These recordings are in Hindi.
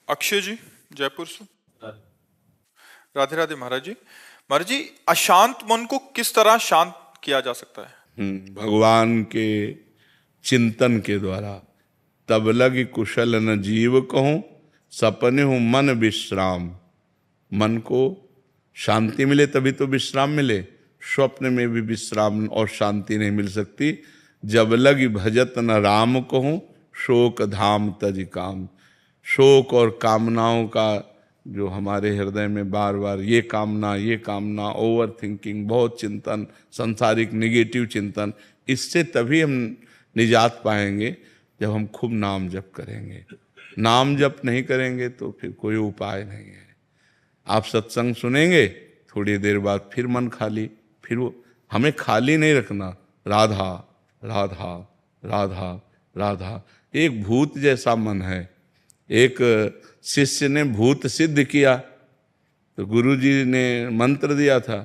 अक्षय जी, जयपुर से। राधे राधे महाराज जी। महाराज जी, अशांत मन को किस तरह शांत किया जा सकता है? भगवान के चिंतन के द्वारा। तब लगी कुशल न जीव कहूं, सपने हूं मन विश्राम। मन को शांति मिले तभी तो विश्राम मिले। स्वप्न में भी विश्राम और शांति नहीं मिल सकती। जब लगी भजत न राम कहूं, शोक धाम तज काम। शोक और कामनाओं का जो हमारे हृदय में बार बार ये कामना, ओवर थिंकिंग, बहुत चिंतन, संसारिक निगेटिव चिंतन, इससे तभी हम निजात पाएंगे जब हम खूब नाम जप करेंगे। नाम जप नहीं करेंगे तो फिर कोई उपाय नहीं है। आप सत्संग सुनेंगे, थोड़ी देर बाद फिर मन खाली, फिर वो हमें खाली नहीं रखना। राधा राधा राधा राधा। एक भूत जैसा मन है। एक शिष्य ने भूत सिद्ध किया तो गुरु जी ने मंत्र दिया था।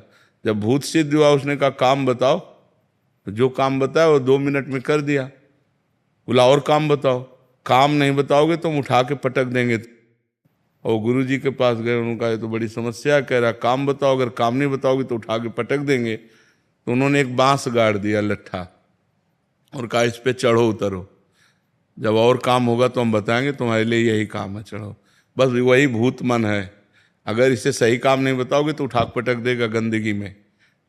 जब भूत सिद्ध हुआ उसने कहा काम बताओ, तो जो काम बताया वो 2 मिनट में कर दिया। बोला और काम बताओ। काम नहीं बताओगे तो हम उठा के पटक देंगे। और गुरु जी के पास गए, उन्होंने कहा ये तो बड़ी समस्या, कह रहा काम बताओ, अगर काम नहीं बताओगे तो उठा के पटक देंगे। तो उन्होंने एक बांस गाड़ दिया लट्ठा और कहा इस पे चढ़ो उतरो, जब और काम होगा तो हम बताएंगे, तुम्हारे लिए यही काम है, चढ़ो। बस वही भूत मन है। अगर इसे सही काम नहीं बताओगे तो उठा पटक देगा गंदगी में,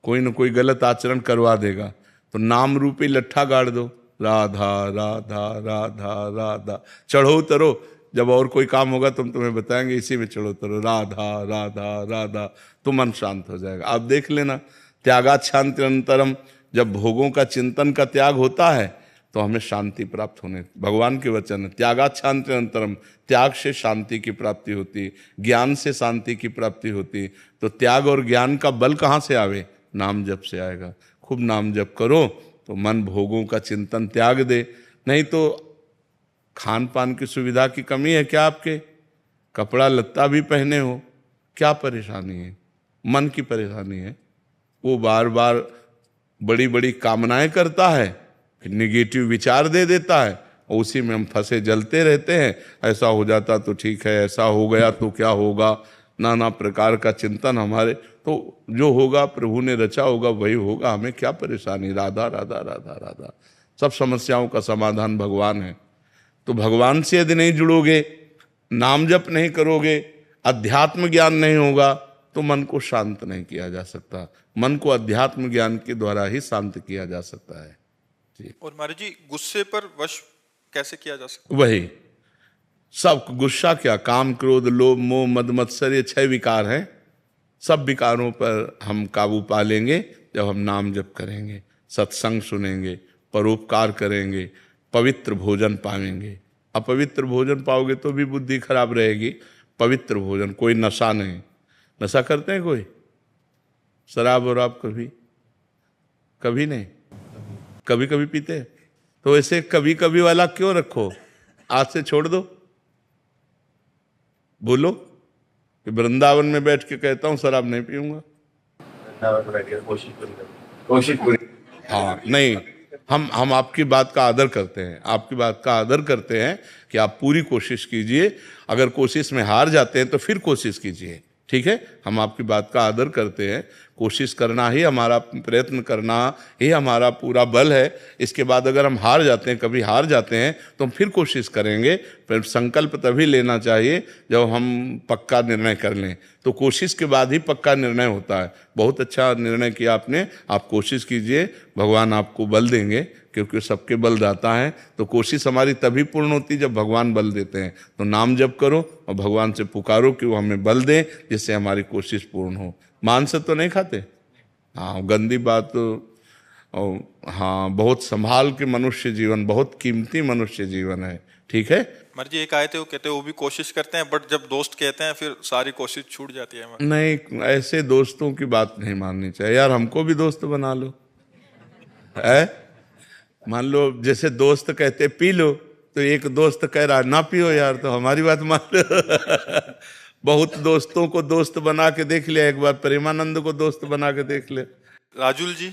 कोई न कोई गलत आचरण करवा देगा। तो नाम रूपी लट्ठा गाड़ दो, राधा राधा राधा राधा, चढ़ो उतरो, जब और कोई काम होगा तो हम तुम्हें बताएंगे, इसी में चढ़ो उतरो, राधा राधा राधा, तो मन शांत हो जाएगा। आप देख लेना, त्यागात शांति अंतरम। जब भोगों का चिंतन का त्याग होता है तो हमें शांति प्राप्त होने, भगवान के वचन है, त्यागात शांति अंतरम। त्याग से शांति की प्राप्ति होती, ज्ञान से शांति की प्राप्ति होती। तो त्याग और ज्ञान का बल कहाँ से आवे? नाम जप से आएगा। खूब नाम जप करो तो मन भोगों का चिंतन त्याग दे। नहीं तो खान पान की सुविधा की कमी है क्या आपके? कपड़ा लत्ता भी पहने हो, क्या परेशानी है? मन की परेशानी है। वो बार बार बड़ी बड़ी कामनाएं करता है, फिर निगेटिव विचार दे देता है, और उसी में हम फंसे जलते रहते हैं। ऐसा हो जाता तो ठीक है, ऐसा हो गया तो क्या होगा, नाना प्रकार का चिंतन हमारे। तो जो होगा प्रभु ने रचा होगा वही होगा, हमें क्या परेशानी? राधा राधा राधा राधा। सब समस्याओं का समाधान भगवान है। तो भगवान से यदि नहीं जुड़ोगे, नाम जप नहीं करोगे, अध्यात्म ज्ञान नहीं होगा, तो मन को शांत नहीं किया जा सकता। मन को अध्यात्म ज्ञान के द्वारा ही शांत किया जा सकता है। और महाराज जी, गुस्से पर वश कैसे किया जा सकता वही सब गुस्सा क्या, काम क्रोध लोभ मोह मद मत्सर, ये 6 विकार हैं। सब विकारों पर हम काबू पा लेंगे जब हम नाम जप करेंगे, सत्संग सुनेंगे, परोपकार करेंगे, पवित्र भोजन पाएंगे। अपवित्र भोजन पाओगे तो भी बुद्धि खराब रहेगी। पवित्र भोजन, कोई नशा नहीं। नशा करते हैं कोई? शराब और आप कभी कभी नहीं, कभी कभी पीते हैं। तो ऐसे कभी कभी वाला क्यों रखो? आज से छोड़ दो। बोलो कि वृंदावन में बैठ के कहता हूं शराब नहीं पीऊंगा। हाँ नहीं, हम आपकी बात का आदर करते हैं, आपकी बात का आदर करते हैं कि आप पूरी कोशिश कीजिए। अगर कोशिश में हार जाते हैं तो फिर कोशिश कीजिए, ठीक है? हम आपकी बात का आदर करते हैं। कोशिश करना ही हमारा, प्रयत्न करना ही हमारा पूरा बल है। इसके बाद अगर हम हार जाते हैं, कभी हार जाते हैं, तो हम फिर कोशिश करेंगे। फिर संकल्प तभी लेना चाहिए जब हम पक्का निर्णय कर लें। तो कोशिश के बाद ही पक्का निर्णय होता है। बहुत अच्छा निर्णय किया आपने, आप कोशिश कीजिए, भगवान आपको बल देंगे, क्योंकि सबके बलदाता है। तो कोशिश हमारी तभी पूर्ण होती जब भगवान बल देते हैं। तो नाम जप करो और भगवान से पुकारो कि वो हमें बल दें, जिससे हमारी कोशिश पूर्ण हो। मांस तो नहीं खाते? हाँ, गंदी बात। और हाँ, बहुत संभाल के मनुष्य जीवन, बहुत कीमती मनुष्य जीवन है, ठीक है? महाराज जी, एक आए थे, वो कहते हैं वो भी कोशिश करते हैं, बट जब दोस्त कहते हैं फिर सारी कोशिश छूट जाती है। नहीं, ऐसे दोस्तों की बात नहीं माननी चाहिए यार। हमको भी दोस्त बना लो, है? मान लो जैसे दोस्त कहते पी लो, तो एक दोस्त कह रहा ना पियो यार, तो हमारी बात मान लो। बहुत दोस्तों को दोस्त बना के देख लिया, एक बार प्रेमानंद को दोस्त बना के देख ले। राजुल जी,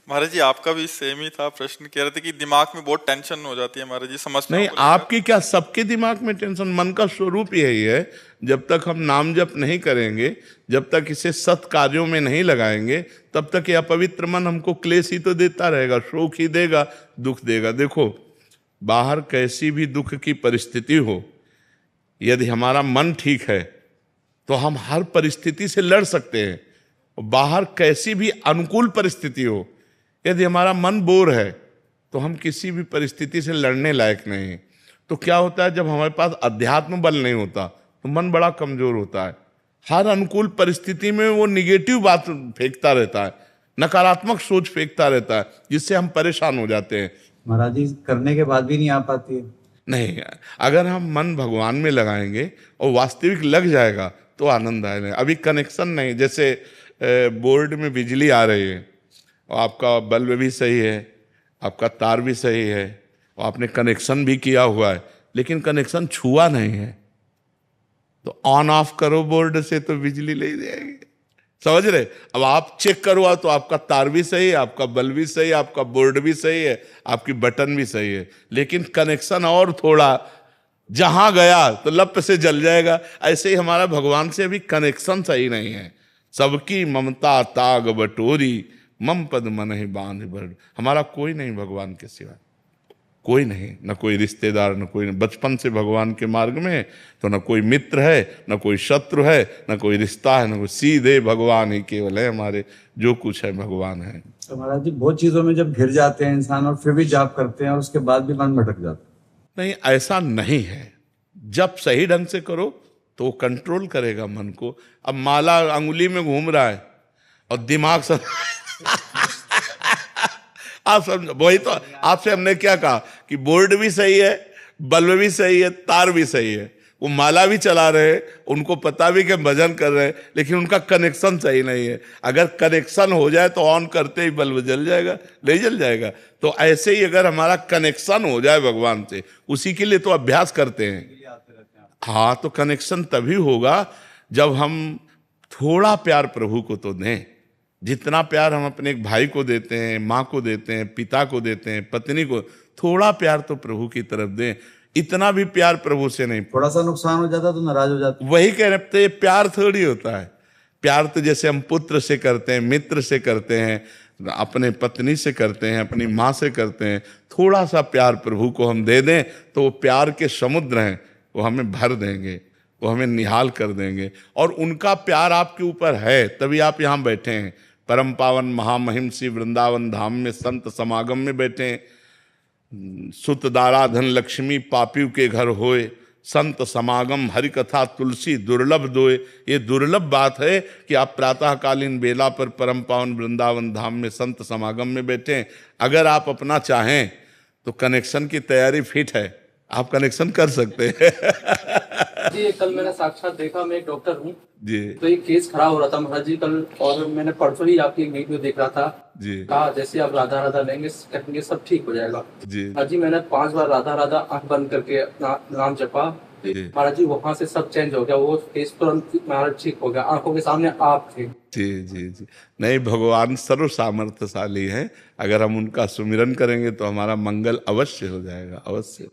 महाराज जी आपका भी सेम ही था प्रश्न, कह रहे थे कि दिमाग में बहुत टेंशन हो जाती है महाराज जी, समझते नहीं, आपकी क्या, सबके दिमाग में टेंशन। मन का स्वरूप यही है, जब तक हम नाम जप नहीं करेंगे, जब तक इसे सत् कार्यों में नहीं लगाएंगे, तब तक यह अपवित्र मन हमको क्लेश ही तो देता रहेगा, शोक ही देगा, दुख देगा। देखो, बाहर कैसी भी दुख की परिस्थिति हो, यदि हमारा मन ठीक है तो हम हर परिस्थिति से लड़ सकते हैं। बाहर कैसी भी अनुकूल परिस्थिति हो, यदि हमारा मन बोर है तो हम किसी भी परिस्थिति से लड़ने लायक नहीं हैं। तो क्या होता है, जब हमारे पास अध्यात्म बल नहीं होता तो मन बड़ा कमजोर होता है। हर अनुकूल परिस्थिति में वो निगेटिव बात फेंकता रहता है, नकारात्मक सोच फेंकता रहता है, जिससे हम परेशान हो जाते हैं। महाराज जी करने के बाद भी नहीं आ पाती है। नहीं, अगर हम मन भगवान में लगाएंगे और वास्तविक लग जाएगा तो आनंद आएगा। अभी कनेक्शन नहीं, जैसे बोर्ड में बिजली आ रही है और आपका बल्ब भी सही है, आपका तार भी सही है और आपने कनेक्शन भी किया हुआ है, लेकिन कनेक्शन छुआ नहीं है, तो ऑन ऑफ करो बोर्ड से तो बिजली ले जाएगी, समझ रहे। अब आप चेक करवा तो आपका तार भी सही है, आपका बल्ब भी सही है, आपका बोर्ड भी सही है, आपकी बटन भी सही है, लेकिन कनेक्शन और थोड़ा जहां गया तो लप से जल जाएगा। ऐसे ही हमारा भगवान से अभी कनेक्शन सही नहीं है। सबकी ममता ताग बटोरी, मम पद मन ही बांध बड़। हमारा कोई नहीं भगवान के सिवा, कोई नहीं, न कोई रिश्तेदार, न कोई, बचपन से भगवान के मार्ग में है तो न कोई मित्र है, न कोई शत्रु है, न कोई रिश्ता है, न कोई, सीधे भगवान ही केवल है हमारे, जो कुछ है भगवान है। तो महाराज जी बहुत चीजों में जब घिर जाते हैं इंसान और फिर भी जाप करते हैं और उसके बाद भी मन भटक जाता है। नहीं, ऐसा नहीं है। जब सही ढंग से करो तो कंट्रोल करेगा मन को। अब माला अंगुली में घूम रहा है और दिमाग सब आप समझ, वही तो आपसे हमने क्या कहा कि बोर्ड भी सही है, बल्ब भी सही है, तार भी सही है, वो माला भी चला रहे हैं, उनको पता भी कि भजन कर रहे हैं, लेकिन उनका कनेक्शन सही नहीं है। अगर कनेक्शन हो जाए तो ऑन करते ही बल्ब जल जाएगा, नहीं जल जाएगा। तो ऐसे ही अगर हमारा कनेक्शन हो जाए भगवान से, उसी के लिए तो अभ्यास करते हैं। हाँ, तो कनेक्शन तभी होगा जब हम थोड़ा प्यार प्रभु को तो दें। जितना प्यार हम अपने एक भाई को देते हैं, माँ को देते हैं, पिता को देते हैं, पत्नी को, थोड़ा प्यार तो प्रभु की तरफ दें। इतना भी प्यार प्रभु से नहीं। थोड़ा सा नुकसान हो जाता तो नाराज हो जाते। वही कह रहे थे, प्यार थोड़ी होता है। प्यार तो जैसे हम पुत्र से करते हैं, मित्र से करते हैं, अपने पत्नी से करते हैं, अपनी माँ से करते हैं। थोड़ा सा प्यार प्रभु को हम दे दें तो वो प्यार के समुद्र हैं, वो हमें भर देंगे, वो हमें निहाल कर देंगे। और उनका प्यार आपके ऊपर है, तभी आप यहाँ बैठे हैं। परम पावन महामहिम श्री वृंदावन धाम में संत समागम में बैठे हैं। सुत दारा धन लक्ष्मी पापियों के घर होए, संत समागम हरि कथा तुलसी दुर्लभ दोए। ये दुर्लभ बात है कि आप प्रातःकालीन बेला पर परम पावन वृंदावन धाम में संत समागम में बैठे हैं। अगर आप अपना चाहें तो कनेक्शन की तैयारी फिट है, आप कनेक्शन कर सकते हैं। जी, कल मैंने साक्षात देखा, मैं एक डॉक्टर हूँ जी। तो एक केस खड़ा हो रहा था महाराज जी कल, और मैंने परसों ही आपकी वीडियो देख रहा था जी। कहा जैसे आप राधा राधा लेंगे कहेंगे सब ठीक हो जाएगा। जी महाराज जी मैंने 5 बार राधा राधा आंख बंद करके अपना नाम जपा, महाराज जी वहां से सब चेंज हो गया, वो केस तुरंत महाराज ठीक हो गया, आंखों के सामने आप थे। जी जी जी। नहीं, भगवान सर्व सामर्थ्यशाली है। अगर हम उनका सुमिरन करेंगे तो हमारा मंगल अवश्य हो जाएगा, अवश्य।